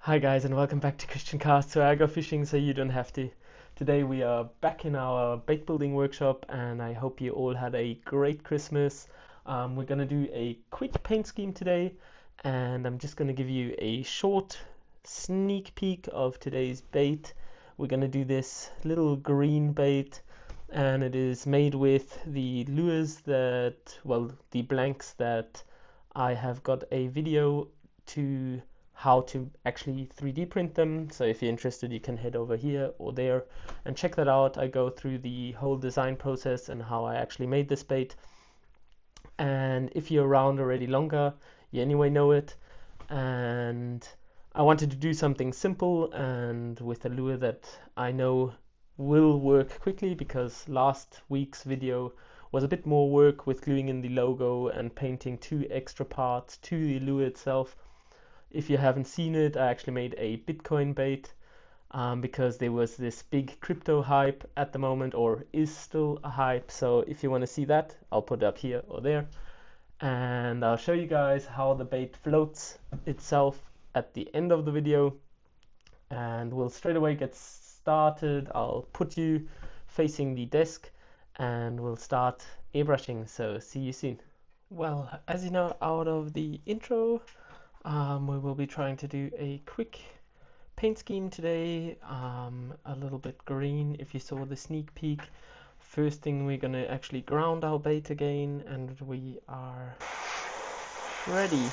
Hi guys, and welcome back to Christian Cast. So I go fishing so you don't have to. Today we are back in our bait building workshop and I hope you all had a great Christmas. We're gonna do a quick paint scheme today and I'm just gonna give you a short sneak peek of today's bait. We're gonna do this little green bait and it is made with the lures the blanks that I have got a video to how to actually 3D print them. So if you're interested, you can head over here or there and check that out. I go through the whole design process and how I actually made this bait. And if you're around already longer, you anyway know it. And I wanted to do something simple and with a lure that I know will work quickly, because last week's video was a bit more work with gluing in the logo and painting 2 extra parts to the lure itself. If you haven't seen it, I actually made a Bitcoin bait because there was this big crypto hype at the moment, or is still a hype. So if you want to see that, I'll put it up here or there. And I'll show you guys how the bait floats itself at the end of the video. And we'll straight away get started. I'll put you facing the desk and we'll start airbrushing. So see you soon. Well, as you know out of the intro, we will be trying to do a quick paint scheme today, a little bit green. If you saw the sneak peek, first thing we're going to actually ground our bait again, and we are ready.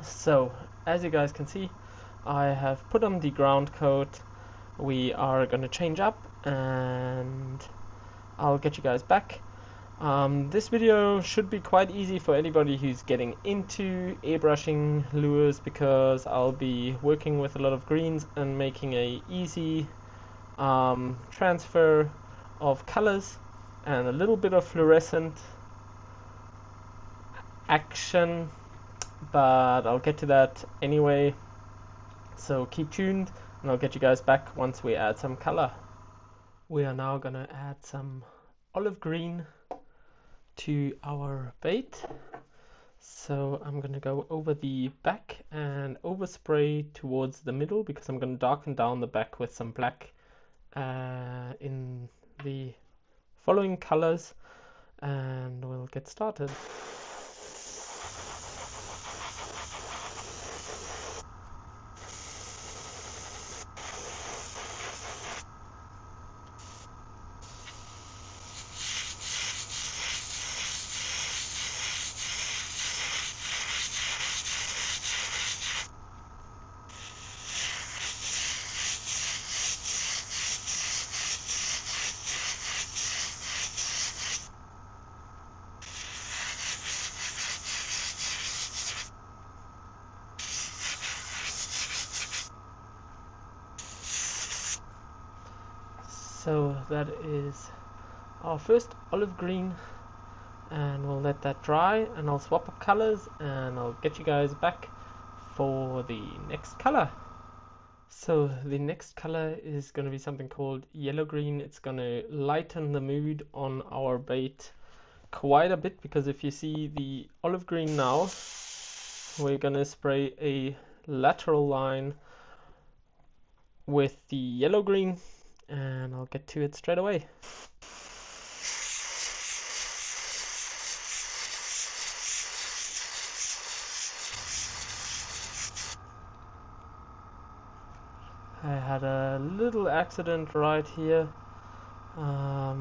So, as you guys can see, I have put on the ground coat. We are going to change up and I'll get you guys back. This video should be quite easy for anybody who's getting into airbrushing lures, because I'll be working with a lot of greens and making a easy transfer of colors and a little bit of fluorescent action, but I'll get to that anyway, so keep tuned and I'll get you guys back once we add some color. We are now gonna add some olive green to our bait, so I'm gonna go over the back and overspray towards the middle, because I'm gonna darken down the back with some black in the following colors, and we'll get started. So that is our first olive green, and we'll let that dry and I'll swap up colors and I'll get you guys back for the next color. So the next color is going to be something called yellow green. It's going to lighten the mood on our bait quite a bit, because if you see the olive green now, we're going to spray a lateral line with the yellow green, and I'll get to it straight away. I had a little accident right here. I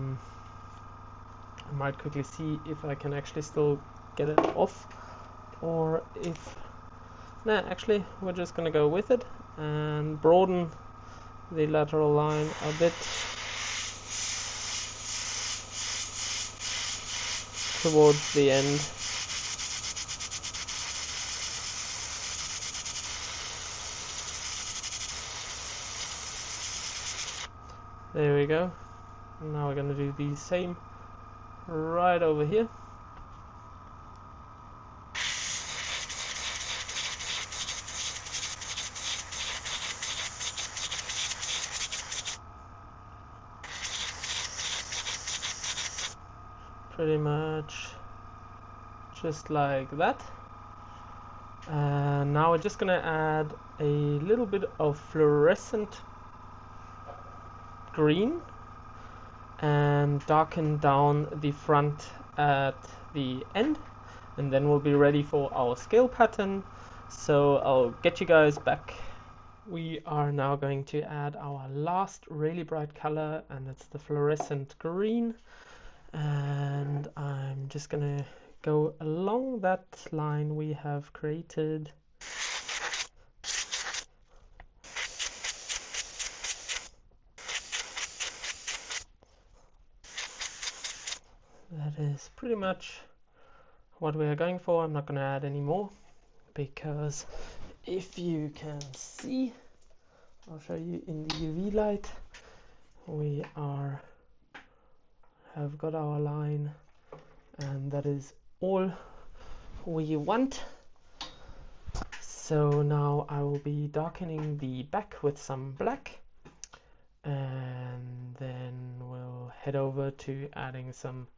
might quickly see if I can actually still get it off, or if... Nah, actually we're just gonna go with it and broaden the lateral line a bit towards the end. There we go. Now we're going to do the same right over here. Pretty much just like that. And now we're just gonna add a little bit of fluorescent green and darken down the front at the end, and then we'll be ready for our scale pattern. So I'll get you guys back. We are now going to add our last really bright color, and it's the fluorescent green, and I'm just gonna go along that line we have created. That is pretty much what we are going for. I'm not going to add any more because if you can see, I'll show you in the UV light, we have got our line, and that is all we want. So now I will be darkening the back with some black, and then we'll head over to adding some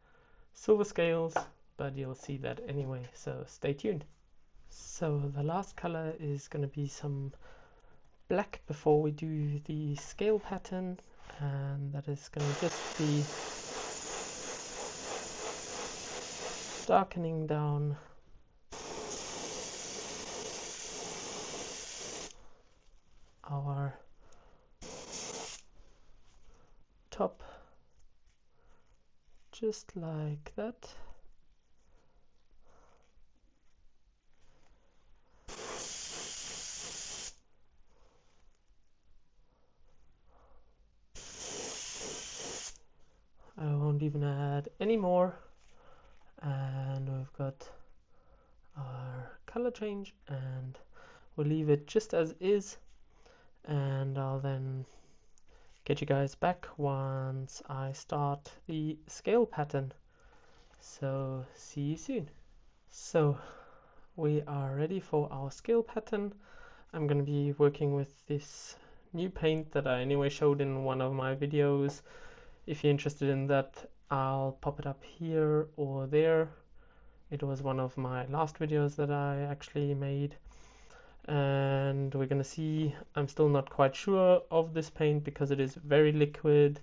silver scales, but you'll see that anyway, so stay tuned. So the last color is going to be some black before we do the scale pattern, and that is going to just be darkening down our top just like that. I won't even add any more, and we've got our color change, and we'll leave it just as is, and I'll then get you guys back once I start the scale pattern. So see you soon. So we are ready for our scale pattern. I'm going to be working with this new paint that I anyway showed in one of my videos. If you're interested in that, I'll pop it up here or there. It was one of my last videos that I actually made. And we're gonna see, I'm still not quite sure of this paint because it is very liquid.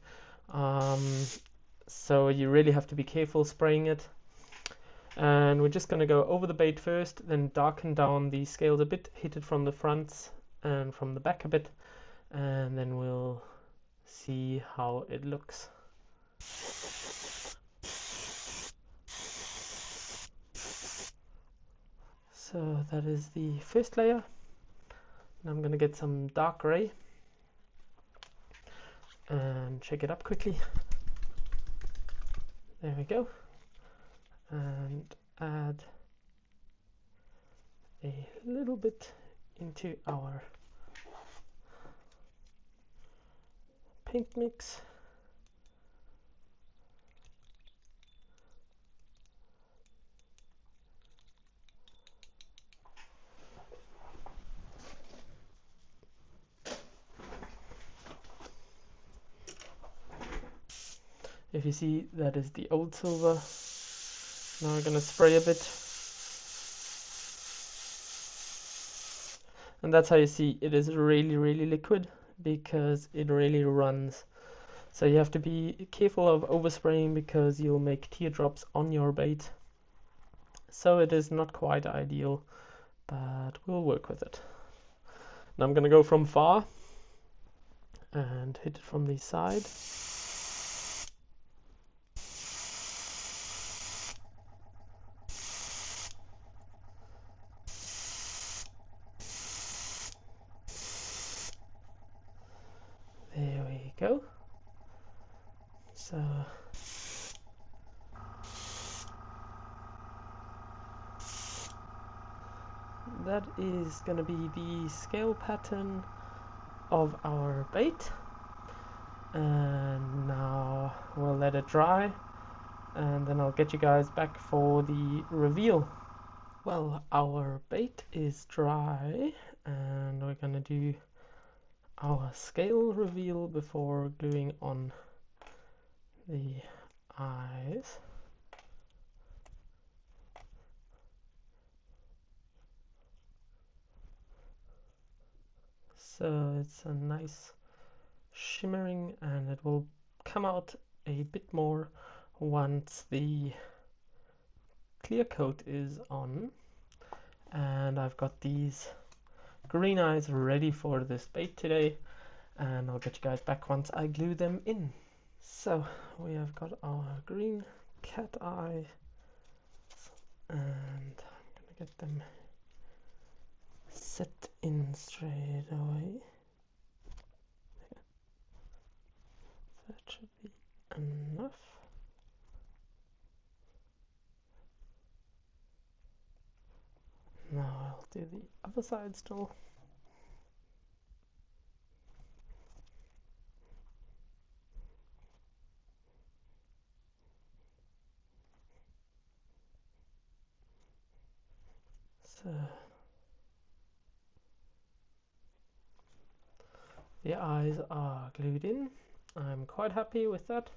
So you really have to be careful spraying it. And we're just gonna go over the bait first, then darken down the scales a bit, hit it from the front and from the back a bit, and then we'll see how it looks. So that is the first layer. Now I'm going to get some dark gray and shake it up quickly. There we go. And add a little bit into our paint mix. If you see, that is the old silver. Now we're going to spray a bit. And that's how you see it is really, really liquid because it really runs. So you have to be careful of overspraying because you'll make teardrops on your bait. So it is not quite ideal, but we'll work with it. Now I'm going to go from far and hit it from the side. There we go. So that is going to be the scale pattern of our bait, and now we'll let it dry and then I'll get you guys back for the reveal. Well, our bait is dry, and we're gonna do our scale reveal before gluing on the eyes. So it's a nice shimmering, and it will come out a bit more once the clear coat is on. And I've got these green eyes ready for this bait today, and I'll get you guys back once I glue them in. So we have got our green cat eye, and I'm gonna get them set in straight away. That should be enough. Now I'll do the other side still. So the eyes are glued in. I'm quite happy with that,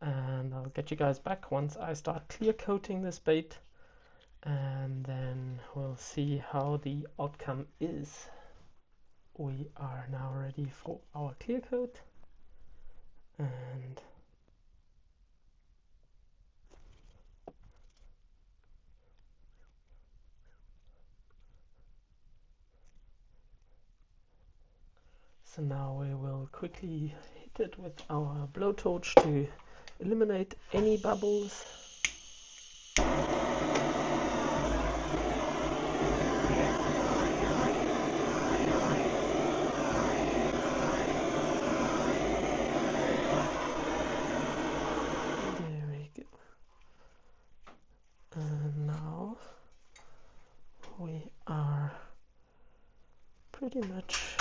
and I'll get you guys back once I start clear coating this bait, and then we'll see how the outcome is. We are now ready for our clear coat, and so now we will quickly hit it with our blowtorch to eliminate any bubbles. There we go. And now we are pretty much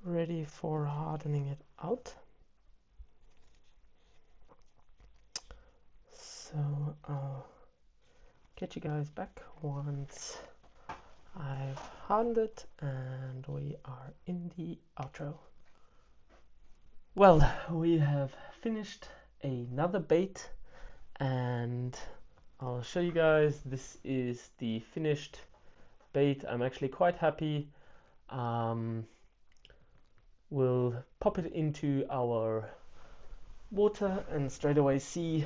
ready for hardening it out. So I'll get you guys back once I've hardened it, and we are in the outro. Well, we have finished another bait, and I'll show you guys. This is the finished bait. I'm actually quite happy. We'll pop it into our water and straight away see,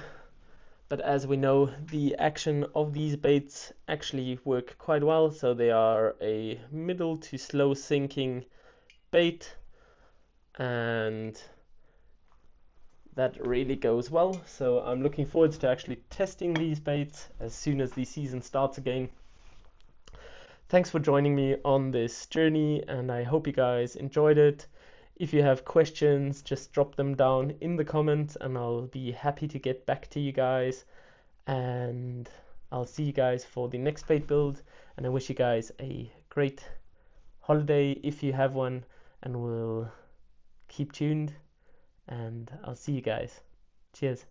but as we know, the action of these baits actually work quite well, so they are a middle to slow sinking bait, and that really goes well. So I'm looking forward to actually testing these baits as soon as the season starts again. Thanks for joining me on this journey, and I hope you guys enjoyed it. If you have questions, just drop them down in the comments, and I'll be happy to get back to you guys. And I'll see you guys for the next bait build, and I wish you guys a great holiday if you have one, and we'll keep tuned, and I'll see you guys. Cheers.